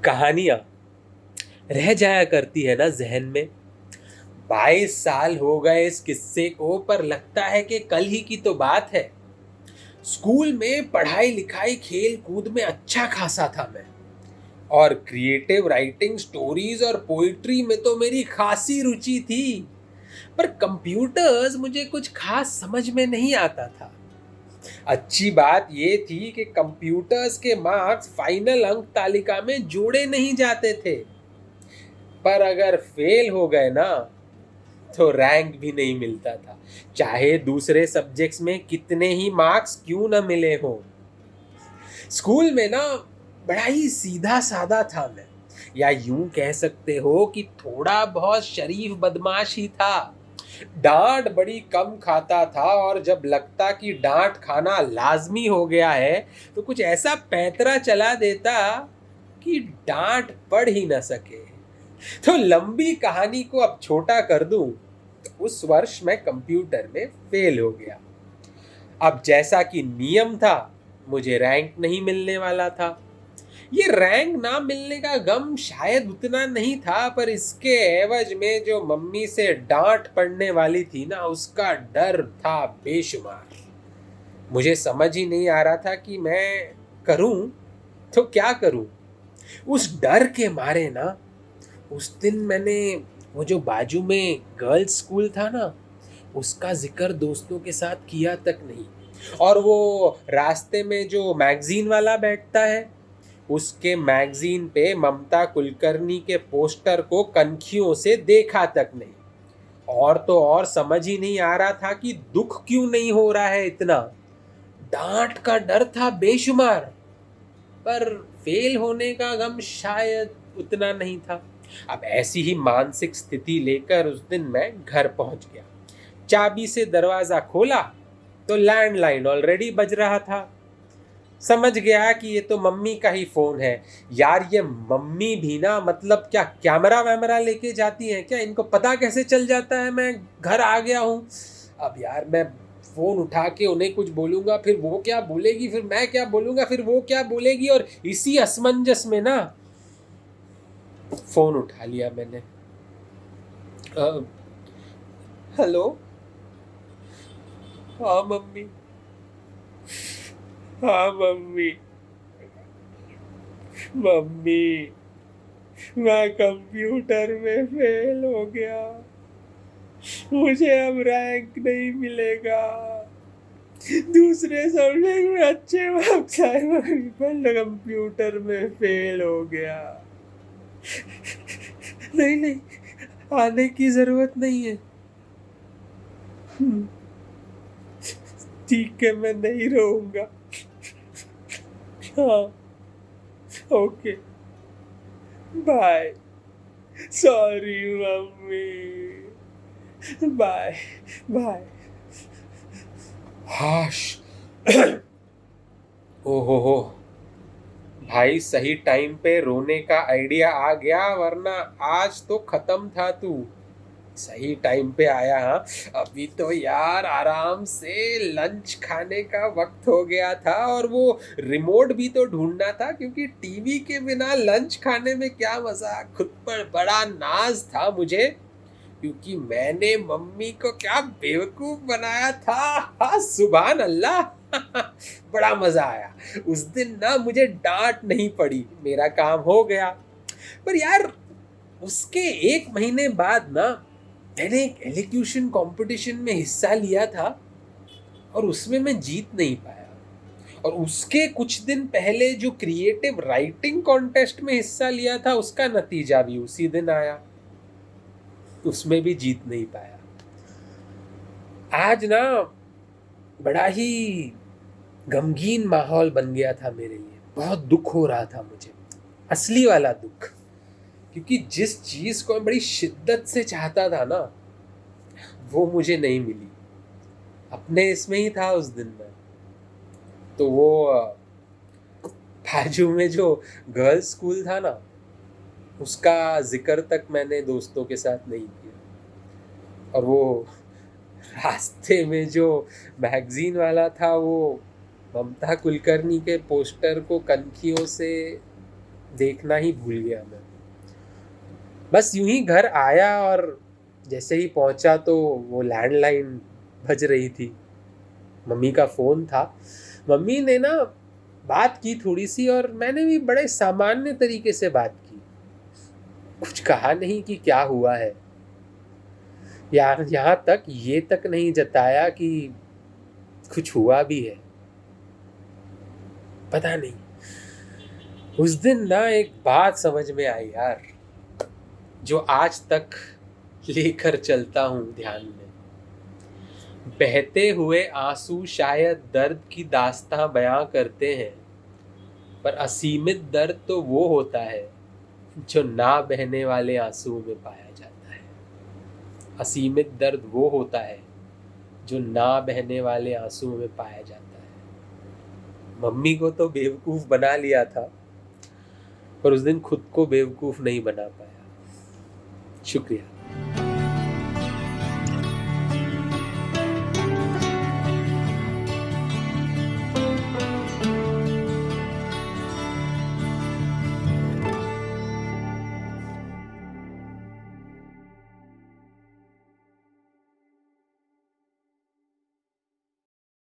कहानियाँ रह जाया करती है ना ज़हन में। 22 साल हो गए इस किस्से को, पर लगता है कि कल ही की तो बात है। स्कूल में पढ़ाई-लिखाई, खेल-कूद में अच्छा खासा था मैं, और क्रिएटिव राइटिंग, स्टोरीज़ और पोएट्री में तो मेरी खासी रुचि थी। पर कंप्यूटर्स मुझे कुछ खास समझ में नहीं आता था। अच्छी बात ये थी कि कंप्यूटर्स के मार्क्स फाइनल अंक तालिका में जोड़े नहीं जाते थे। पर अगर फेल हो गए ना, तो रैंक भी नहीं मिलता था, चाहे दूसरे सब्जेक्ट्स में कितने ही मार्क्स क्यों न मिले हों। स्कूल में ना बड़ा ही सीधा साधा था मैं, या यूं कह सकते हो कि थोड़ा बहुत शरीफ बदमाश ही था। डांट बड़ी कम खाता था, और जब लगता कि डांट खाना लाजमी हो गया है, तो कुछ ऐसा पैंतरा चला देता कि डांट पढ़ ही न सके। तो लंबी कहानी को अब छोटा कर दूं, तो उस वर्ष मैं कंप्यूटर में फेल हो गया। अब जैसा कि नियम था, मुझे रैंक नहीं मिलने वाला था। ये रैंक ना मिलने का गम शायद उतना नहीं था, पर इसके एवज में जो मम्मी से डांट पड़ने वाली थी ना, उसका डर था बेशुमार। मुझे समझ ही नहीं आ रहा था कि मैं करूं तो क्या करूं। उस डर के मारे ना, उस दिन मैंने वो जो बाजू में गर्ल्स स्कूल था ना, उसका जिक्र दोस्तों के साथ किया तक नहीं। और वो रास्ते में जो मैगजीन वाला बैठता है, उसके मैगजीन पे ममता कुलकर्णी के पोस्टर को कनखियों से देखा तक नहीं। और तो और समझ ही नहीं आ रहा था कि दुख क्यों नहीं हो रहा है इतना। डांट का डर था बेशुमार, पर फेल होने का गम शायद उतना नहीं था। अब ऐसी ही मानसिक स्थिति लेकर उस दिन मैं घर पहुंच गया। चाबी से दरवाजा खोला तो लैंडलाइन ऑलरेडी बज रहा था। समझ गया कि ये तो मम्मी का ही फोन है। यार, ये मम्मी भी ना, मतलब क्या कैमरा वैमरा लेके जाती हैं क्या? इनको पता कैसे चल जाता है मैं घर आ गया हूँ? अब यार, मैं फोन उठा के उन्हें कुछ बोलूंगा, फिर वो क्या बोलेगी, फिर मैं क्या बोलूंगा, फिर वो क्या बोलेगी, और इसी असमंजस में ना फोन उठा लिया मैंने। हेलो। हाँ मम्मी। हाँ मम्मी। मम्मी, मैं कंप्यूटर में फेल हो गया, मुझे अब रैंक नहीं मिलेगा। दूसरे सब्जेक्ट में अच्छे मार्क्स आए, पर कंप्यूटर में फेल हो गया। नहीं नहीं, आने की जरूरत नहीं है। ठीक है, मैं नहीं रहूंगा। हाँ, okay, bye. Sorry mummy, bye bye. हाश। ओहो हो, भाई सही टाइम पे रोने का आइडिया आ गया, वरना आज तो खत्म था तू। सही टाइम पे आया। हाँ, अभी तो यार आराम से लंच खाने का वक्त हो गया था, और वो रिमोट भी तो ढूंढना था, क्योंकि टीवी के बिना लंच खाने में क्या मजा। खुद पर बड़ा नाज था मुझे, क्योंकि मैंने मम्मी को क्या बेवकूफ बनाया था। हाँ, सुभान अल्लाह। बड़ा मजा आया। उस दिन ना मुझे डांट नहीं पड़ी, मेरा काम हो गया। पर यार, उसके 1 महीने बाद ना मैंने एक एलोक्यूशन कंपटीशन में हिस्सा लिया था, और उसमें मैं जीत नहीं पाया। और उसके कुछ दिन पहले जो क्रिएटिव राइटिंग कॉन्टेस्ट में हिस्सा लिया था, उसका नतीजा भी उसी दिन आया, उसमें भी जीत नहीं पाया। आज ना बड़ा ही गमगीन माहौल बन गया था मेरे लिए। बहुत दुख हो रहा था मुझे, असली वाला दुख, क्योंकि जिस चीज को मैं बड़ी शिद्दत से चाहता था ना, वो मुझे नहीं मिली। अपने इसमें ही था उस दिन में। तो वो बाजू में जो गर्ल्स स्कूल था ना, उसका जिक्र तक मैंने दोस्तों के साथ नहीं किया। और वो रास्ते में जो मैगजीन वाला था, वो ममता कुलकर्णी के पोस्टर को कनखियों से देखना ही भूल गया मैं। बस यूं ही घर आया और जैसे ही पहुंचा तो वो लैंडलाइन बज रही थी। मम्मी का फ़ोन था। मम्मी ने ना बात की थोड़ी सी, और मैंने भी बड़े सामान्य तरीके से बात की। कुछ कहा नहीं कि क्या हुआ है, यहाँ तक ये तक नहीं जताया कि कुछ हुआ भी है। पता नहीं, उस दिन ना एक बात समझ में आई यार, जो आज तक लेकर चलता हूँ ध्यान में। बहते हुए आंसू शायद दर्द की दास्तां बयां करते हैं, पर असीमित दर्द तो वो होता है जो ना बहने वाले आंसुओं में पाया जाता है। असीमित दर्द वो होता है जो ना बहने वाले आंसुओं में पाया जाता है। मम्मी को तो बेवकूफ़ बना लिया था, पर उस दिन खुद को बेवकूफ़ नहीं बना पाया। शुक्रिया।